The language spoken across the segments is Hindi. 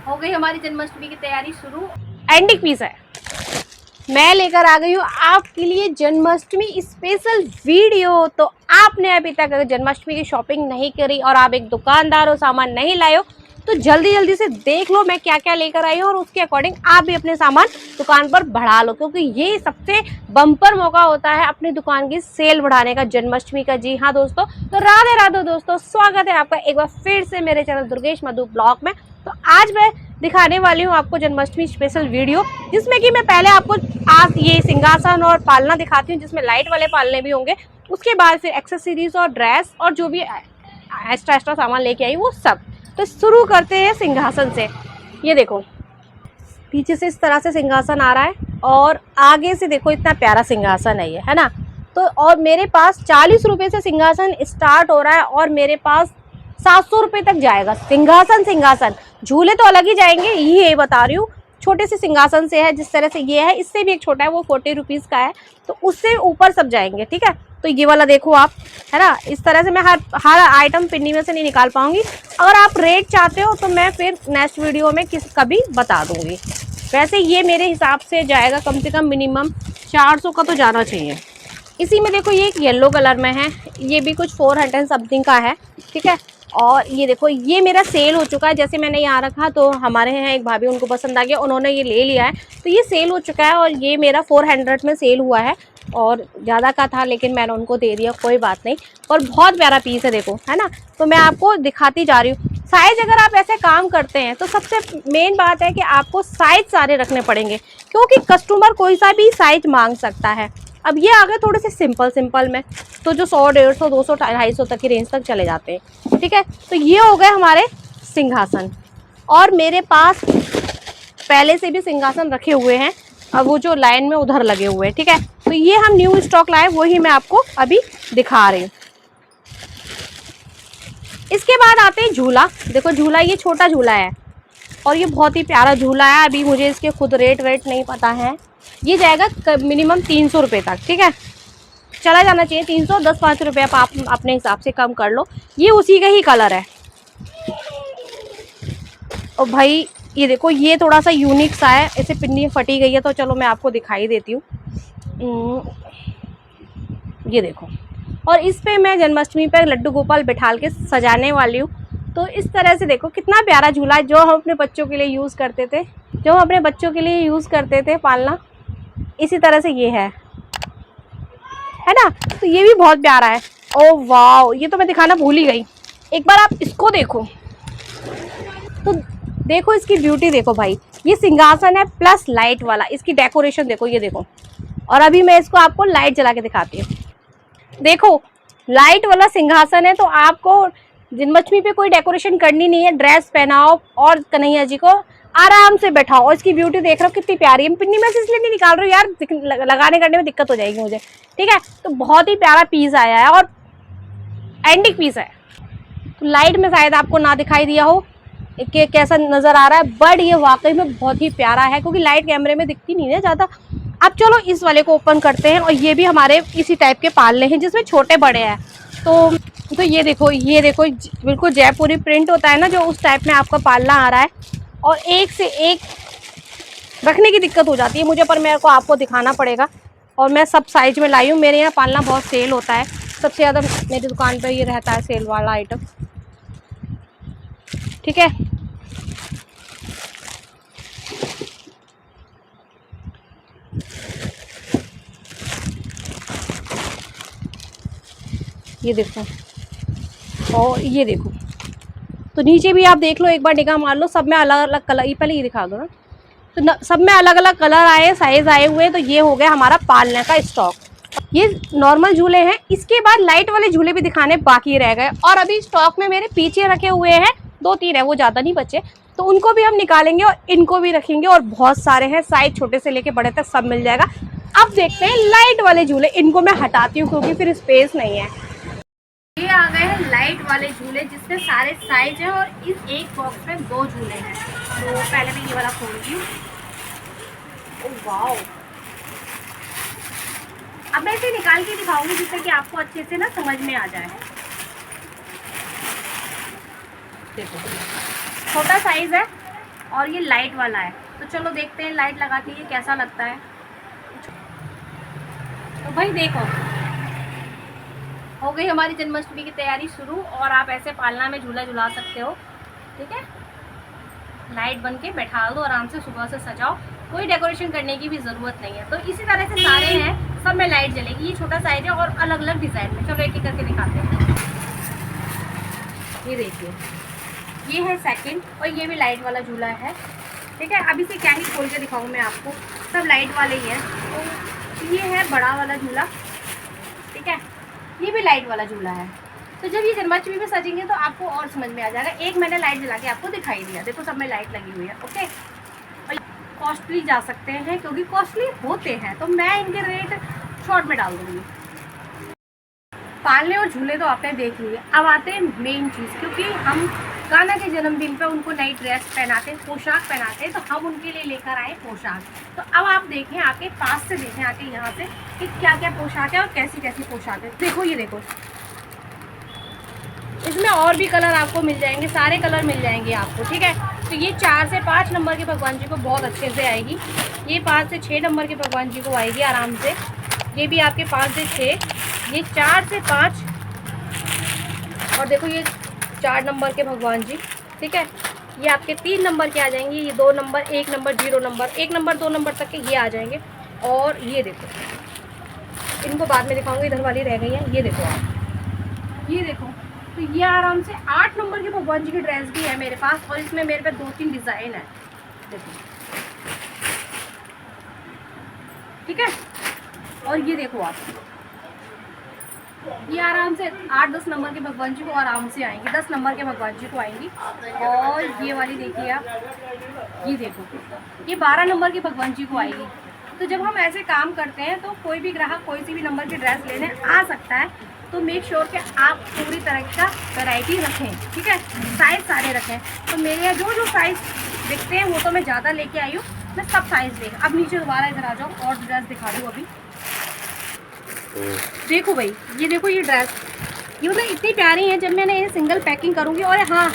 हो गई हमारी जन्माष्टमी की तैयारी शुरू। एंडिंग पीस है, मैं लेकर आ गई हूँ आपके लिए जन्माष्टमी स्पेशल वीडियो। तो आपने अभी तक अगर जन्माष्टमी की शॉपिंग नहीं करी और आप एक दुकानदार हो, सामान नहीं लाए हो, तो जल्दी जल्दी से देख लो मैं क्या क्या लेकर आई हूँ और उसके अकॉर्डिंग आप भी अपने सामान दुकान पर बढ़ा लो, क्योंकि ये सबसे बम्पर मौका होता है अपनी दुकान की सेल बढ़ाने का जन्माष्टमी का। जी हाँ दोस्तों, तो राधे राधे दोस्तों, स्वागत है आपका एक बार फिर से मेरे चैनल दुर्गेश मधु ब्लॉग में। तो आज मैं दिखाने वाली हूँ आपको जन्माष्टमी स्पेशल वीडियो, जिसमें कि मैं पहले आपको आज ये सिंहासन और पालना दिखाती हूँ, जिसमें लाइट वाले पालने भी होंगे। उसके बाद फिर एक्सेसरीज और ड्रेस और जो भी एक्स्ट्रा सामान लेके आई वो सब। तो शुरू करते हैं सिंहासन से। ये देखो पीछे से इस तरह से सिंहासन आ रहा है और आगे से देखो इतना प्यारा सिंहासन है ये, है ना। तो और मेरे पास 40 रुपये से सिंहासन स्टार्ट हो रहा है और मेरे पास 700 रुपये तक जाएगा सिंहासन। झूले तो अलग ही जाएंगे, ये बता रही हूँ। छोटे से सिंहासन से है, जिस तरह से ये है, इससे भी एक छोटा है, वो 40 रुपीज़ का है। तो उससे ऊपर सब जाएंगे, ठीक है। तो ये वाला देखो आप, है ना। इस तरह से मैं हर आइटम पिन्नी में से नहीं निकाल पाऊंगी। अगर आप रेट चाहते हो तो मैं फिर नेक्स्ट वीडियो में कभी बता दूंगी। वैसे ये मेरे हिसाब से जाएगा कम से कम मिनिमम 400 का तो जाना चाहिए। इसी में देखो ये एक येलो कलर में है, ये भी कुछ 400 समथिंग का है, ठीक है। और ये देखो ये मेरा सेल हो चुका है, जैसे मैंने यहाँ रखा तो हमारे यहाँ एक भाभी, उनको पसंद आ गया, उन्होंने ये ले लिया है। तो ये सेल हो चुका है और ये मेरा 400 में सेल हुआ है और ज़्यादा का था लेकिन मैंने उनको दे दिया, कोई बात नहीं। और बहुत प्यारा पीस है देखो, है ना। तो मैं आपको दिखाती जा रही हूँ साइज। अगर आप ऐसे काम करते हैं तो सबसे मेन बात है कि आपको साइज सारे रखने पड़ेंगे, क्योंकि कस्टमर कोई सा भी साइज मांग सकता है। अब ये आ गए थोड़े से सिंपल में, तो जो 100, 150, 200, 250 तक की रेंज तक चले जाते हैं, ठीक है। तो ये हो गए हमारे सिंहासन। और मेरे पास पहले से भी सिंहासन रखे हुए हैं, अब वो जो लाइन में उधर लगे हुए हैं, ठीक है। तो ये हम न्यू स्टॉक लाए, वही मैं आपको अभी दिखा रही हूँ। इसके बाद आते हैं झूला। देखो झूला, ये छोटा झूला है और ये बहुत ही प्यारा झूला है। अभी मुझे इसके खुद रेट वेट नहीं पता है। ये जाएगा मिनिमम 300 रुपये तक, ठीक है। चला जाना चाहिए 300, 10-5 रुपये आप अपने हिसाब से कम कर लो। ये उसी का ही कलर है। और भाई ये देखो, ये थोड़ा सा यूनिक सा है, ऐसे पिन्नी फटी गई है, तो चलो मैं आपको दिखाई देती हूँ। ये देखो, और इस पे मैं जन्माष्टमी पर लड्डू गोपाल बिठाल के सजाने वाली हूँ। तो इस तरह से देखो कितना प्यारा झूला है, जो हम अपने बच्चों के लिए यूज़ करते थे, पालना। इसी तरह से ये है ना। तो ये भी बहुत प्यारा है। ओह वाह, ये तो मैं दिखाना भूल ही गई। एक बार आप इसको देखो, तो देखो इसकी ब्यूटी देखो भाई। ये सिंहासन है प्लस लाइट वाला, इसकी डेकोरेशन देखो, ये देखो। और अभी मैं इसको आपको लाइट जला के दिखाती हूँ। देखो लाइट वाला सिंहासन है, तो आपको जन्माष्टमी पे कोई डेकोरेशन करनी नहीं है। ड्रेस पहनाओ और कन्हैया जी को आराम से बैठाओ। और इसकी ब्यूटी देख रहे हो कितनी प्यारी है। पिन्नी में से इसलिए नहीं निकाल रही हूँ यार, लगाने करने में दिक्कत हो जाएगी मुझे, ठीक है। तो बहुत ही प्यारा पीस आया है और एंटिक पीस है। तो लाइट में शायद आपको ना दिखाई दिया हो कि कैसा नज़र आ रहा है, बट ये वाकई में बहुत ही प्यारा है, क्योंकि लाइट कैमरे में दिखती नहीं है ज़्यादा। अब चलो इस वाले को ओपन करते हैं। और ये भी हमारे इसी टाइप के पालने हैं, जिसमें छोटे बड़े हैं। तो ये देखो बिल्कुल जयपुरी प्रिंट होता है ना, जो उस टाइप में आपका पालना आ रहा है। और एक से एक रखने की दिक्कत हो जाती है मुझे, पर मेरे को आपको दिखाना पड़ेगा। और मैं सब साइज में लाई हूँ। मेरे यहाँ पालना बहुत सेल होता है, सबसे ज़्यादा मेरी दुकान पर ये रहता है सेल वाला आइटम, ठीक है। ये देखो, और ये देखो, तो नीचे भी आप देख लो, एक बार निगाह मार लो। सब में अलग अलग कलर, ये पहले ये दिखा दो ना। तो सब में अलग अलग कलर आए, साइज आए हुए। तो ये हो गया हमारा पालने का स्टॉक। ये नॉर्मल झूले हैं। इसके बाद लाइट वाले झूले भी दिखाने बाकी रह गए, और अभी स्टॉक में मेरे पीछे रखे हुए हैं 2-3 है, वो ज़्यादा नहीं बचे। तो उनको भी हम निकालेंगे और इनको भी रखेंगे। और बहुत सारे हैं, साइज छोटे से लेके बड़े तक सब मिल जाएगा। अब देखते हैं लाइट वाले झूले। इनको मैं हटाती हूँ क्योंकि फिर स्पेस नहीं है। ये आ गए हैं लाइट वाले झूले, जिसमें सारे साइज हैं और इस एक बॉक्स में 2 झूले हैं। तो पहले मैं ये वाला खोलती हूँ। ओह वाओ, अब मैं इसे निकाल के दिखाऊंगी जिससे कि आपको अच्छे से ना समझ में आ जाए। देखो छोटा साइज है और ये लाइट वाला है। तो चलो देखते हैं लाइट लगा के ये कैसा लगता है। तो भाई देखो, हो गई हमारी जन्माष्टमी की तैयारी शुरू, और आप ऐसे पालना में झूला झुला सकते हो। ठीक है, लाइट बन के बैठा दो आराम से, सुबह से सजाओ, कोई डेकोरेशन करने की भी ज़रूरत नहीं है। तो इसी तरह से सारे हैं, सब में लाइट जलेगी। ये छोटा साइज है और अलग अलग डिज़ाइन में। चलो एक एक करके दिखाते हैं। ये देखिए, ये है सेकंड, और ये भी लाइट वाला झूला है। ठीक है, अभी से क्या ही खोल के दिखाऊँ मैं आपको, सब लाइट वाले ही हैं। तो ये है बड़ा वाला झूला। ठीक है, ये भी लाइट वाला झूला है। तो जब ये जन्माष्टमी में सजेंगे तो आपको और समझ में आ जाएगा। एक मैंने लाइट जला के आपको दिखाई दिया, देखो सब में लाइट लगी हुई है। ओके, और कॉस्टली जा सकते हैं क्योंकि कॉस्टली होते हैं, तो मैं इनके रेट शॉर्ट में डाल दूँगी। पालने और झूले तो आपने देख लिए, अब आते हैं मेन चीज़। क्योंकि हम कान्हा के जन्मदिन पे उनको नई ड्रेस पहनाते, पोशाक पहनाते, तो हम उनके लिए लेकर आए पोशाक। तो अब आप देखें, आके पास से देखें, आके यहाँ से कि क्या क्या पोशाक है और कैसी कैसी पोशाक है। देखो, ये देखो, इसमें और भी कलर आपको मिल जाएंगे, सारे कलर मिल जाएंगे आपको। ठीक है, तो ये 4 से 5 नंबर के भगवान जी को बहुत अच्छे से आएगी। ये 5 से 6 नंबर के भगवान जी को आएगी आराम से। ये भी आपके 5 से 6, ये 4 से 5, और देखो ये 4 नंबर के भगवान जी। ठीक है, ये आपके 3 नंबर के आ जाएंगे। ये 2 number, 1 number, 0 number, 1 number 2 number तक के ये आ जाएंगे। और ये देखो, इनको बाद में दिखाऊंगी, इधर वाली रह गई है। ये देखो आप, ये देखो, तो ये आराम से 8 नंबर के भगवान जी की ड्रेस भी है मेरे पास, और इसमें मेरे पे 2-3 डिज़ाइन है। देखो, ठीक है, और ये देखो आप, ये आराम से 8-10 नंबर के भगवान जी को आराम से आएंगे, 10 नंबर के भगवान जी को आएंगी। और ये वाली देखिए आप, ये देखो, ये 12 नंबर के भगवान जी को आएगी। तो जब हम ऐसे काम करते हैं तो कोई भी ग्राहक कोई सी भी नंबर की ड्रेस लेने आ सकता है। तो मेक श्योर कि आप पूरी तरह का वैरायटी रखें। ठीक है, साइज़ सारे रखें। तो मेरे यहाँ जो जो साइज़ दिखते हैं वो तो मैं ज़्यादा लेके आई हूँ, मैं सब साइज़ देख। अब नीचे दोबारा इधर आ जाओ और ड्रेस दिखा दूँ। अभी देखो भाई, ये देखो, ये ड्रेस, ये मतलब इतनी प्यारी है। जब मैंने ये सिंगल पैकिंग करूँगी, और हाँ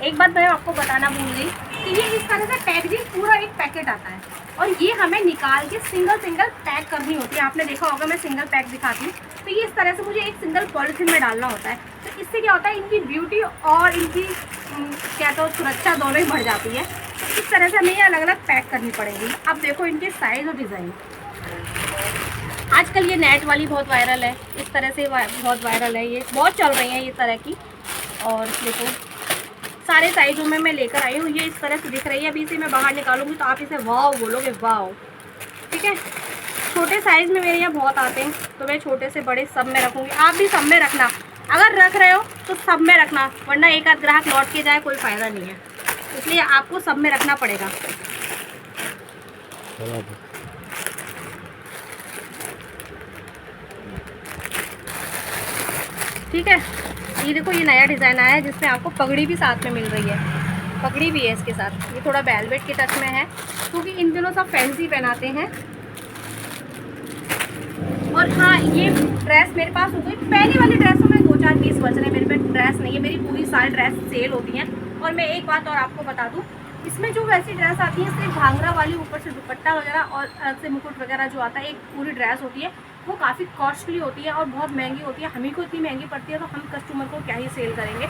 एक बात मैं आपको बताना भूल गई कि ये इस तरह से पैकेजिंग पूरा एक पैकेट आता है, और ये हमें निकाल के सिंगल सिंगल पैक करनी होती है। आपने देखा होगा मैं सिंगल पैक दिखाती हूँ, तो ये इस तरह से मुझे एक सिंगल पॉलिथीन में डालना होता है। तो इससे क्या होता है, इनकी ब्यूटी और इनकी क्या तो सुरक्षा दोनों ही बढ़ जाती है। तो इस तरह से हमें ये अलग अलग पैक करनी पड़ेगी। अब देखो इनके साइज़ और डिज़ाइन। आजकल ये नेट वाली बहुत वायरल है, इस तरह से बहुत वायरल है, ये बहुत चल रही है ये तरह की। और देखो सारे साइज़ों में मैं लेकर आई हूँ। ये इस तरह से दिख रही है। अभी इसे मैं बाहर निकालूंगी तो आप इसे वाव बोलोगे, वाव। ठीक है, छोटे साइज़ में मेरे यहाँ बहुत आते हैं, तो मैं छोटे से बड़े सब में रखूँगी। आप भी सब में रखना, अगर रख रहे हो तो सब में रखना, वरना एक आध ग्राहक लौट के जाए, कोई फ़ायदा नहीं है। इसलिए आपको सब में रखना पड़ेगा। ठीक है, ये देखो, ये नया डिज़ाइन आया है जिसमें आपको पगड़ी भी साथ में मिल रही है। पगड़ी भी है इसके साथ। ये थोड़ा वेलवेट के टच में है, क्योंकि इन दिनों सब फैंसी पहनाते हैं। और हाँ, ये ड्रेस मेरे पास हो गई। पहली वाली ड्रेसों में 2-4 पीस बच रहे हैं, मेरे पे ड्रेस नहीं है। मेरी पूरी सारी ड्रेस सेल होती हैं। और मैं एक बात और आपको बता दूँ, इसमें जो वैसी ड्रेस आती है, सिर्फ घाघरा वाली, ऊपर से दुपट्टा वगैरह और से मुकुट वगैरह जो आता है, एक पूरी ड्रेस होती है, वो काफ़ी कॉस्टली होती है और बहुत महंगी होती है। हमें को इतनी महंगी पड़ती है तो हम कस्टमर को क्या ही सेल करेंगे,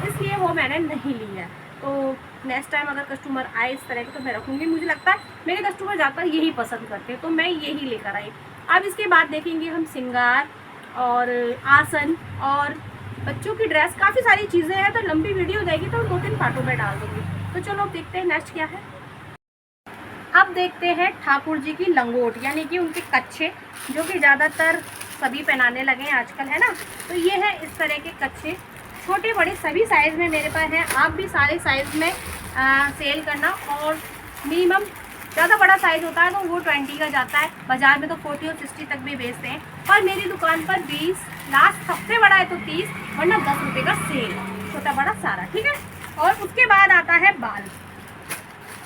इसलिए वो मैंने नहीं ली है। तो नेक्स्ट टाइम अगर कस्टमर आए इस तरह के तो मैं रखूँगी। मुझे लगता है मेरे कस्टमर ज़्यादातर यही पसंद करते हैं, तो मैं यही लेकर आई। अब इसके बाद देखेंगे हम श्रृंगार और आसन और बच्चों की ड्रेस, काफ़ी सारी चीज़ें हैं। तो लंबी वीडियो हो जाएगी तो 2-3 पार्टों में डाल दूँगी। तो चलो अब देखते हैं नेक्स्ट क्या है। अब देखते हैं ठाकुर जी की लंगोट, यानी कि उनके कच्छे, जो कि ज़्यादातर सभी पहनाने लगे हैं आजकल, है ना। तो ये है इस तरह के कच्छे, छोटे बड़े सभी साइज़ में मेरे पास हैं। आप भी सारे साइज़ में सेल करना। और मिनिमम ज़्यादा बड़ा साइज़ होता है तो वो 20 का जाता है, बाज़ार में तो 40 और 60 तक भी बेचते हैं। और मेरी दुकान पर 20, लास्ट सबसे बड़ा है तो 30, वरना 10 रुपये का सेल, छोटा बड़ा सारा। ठीक है, और उसके बाद आता है बाल।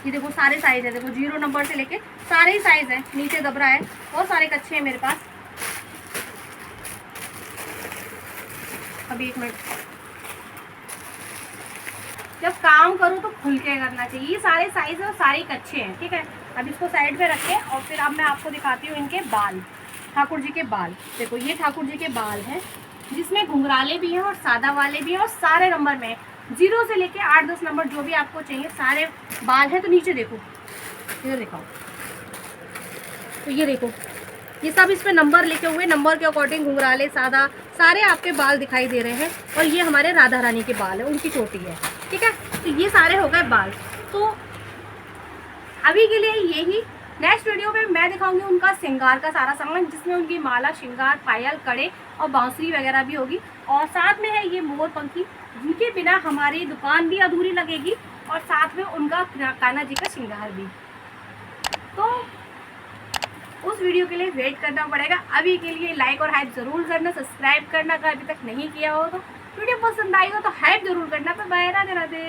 ये देखो सारे साइज़ है, देखो 0 नंबर से लेके सारे ही साइज़ हैं। नीचे दबरा है, बहुत सारे कच्छे हैं मेरे पास। अभी 1 मिनट, जब काम करो तो खुल के करना चाहिए। ये सारे साइज और सारे एक अच्छे हैं, ठीक है। अब इसको साइड पे रखें और फिर अब मैं आपको दिखाती हूँ इनके बाल, ठाकुर जी के बाल। देखो ये ठाकुर जी के बाल हैं, जिसमें घुंघराले भी हैं और सादा वाले भी हैं और सारे नंबर में 0 से लेके 8-10 नंबर जो भी आपको चाहिए सारे बाल हैं। तो नीचे देखो, इधर दिखाओ, तो ये देखो ये सब इस पे नंबर लिखे हुए, नंबर के अकॉर्डिंग घुंघराले सादा सारे आपके बाल दिखाई दे रहे हैं। और ये हमारे राधा रानी के बाल है, उनकी चोटी है, ठीक है। तो ये सारे हो गए बाल। तो अभी के लिए यही, नेक्स्ट वीडियो में मैं दिखाऊंगी उनका श्रृंगार का सारा सामान, जिसमें उनकी माला, श्रृंगार, पायल, कड़े और बांसुरी वगैरह भी होगी। और साथ में है ये मोर पंखी, जिनके बिना हमारी दुकान भी अधूरी लगेगी और साथ में उनका कान्हा जी का श्रृंगार भी। तो उस वीडियो के लिए वेट करना पड़ेगा। अभी के लिए लाइक और हाइप ज़रूर करना, सब्सक्राइब करना अगर अभी तक नहीं किया हो तो, वीडियो पसंद आई हो तो हाइप ज़रूर करना। बाय, राधे राधे।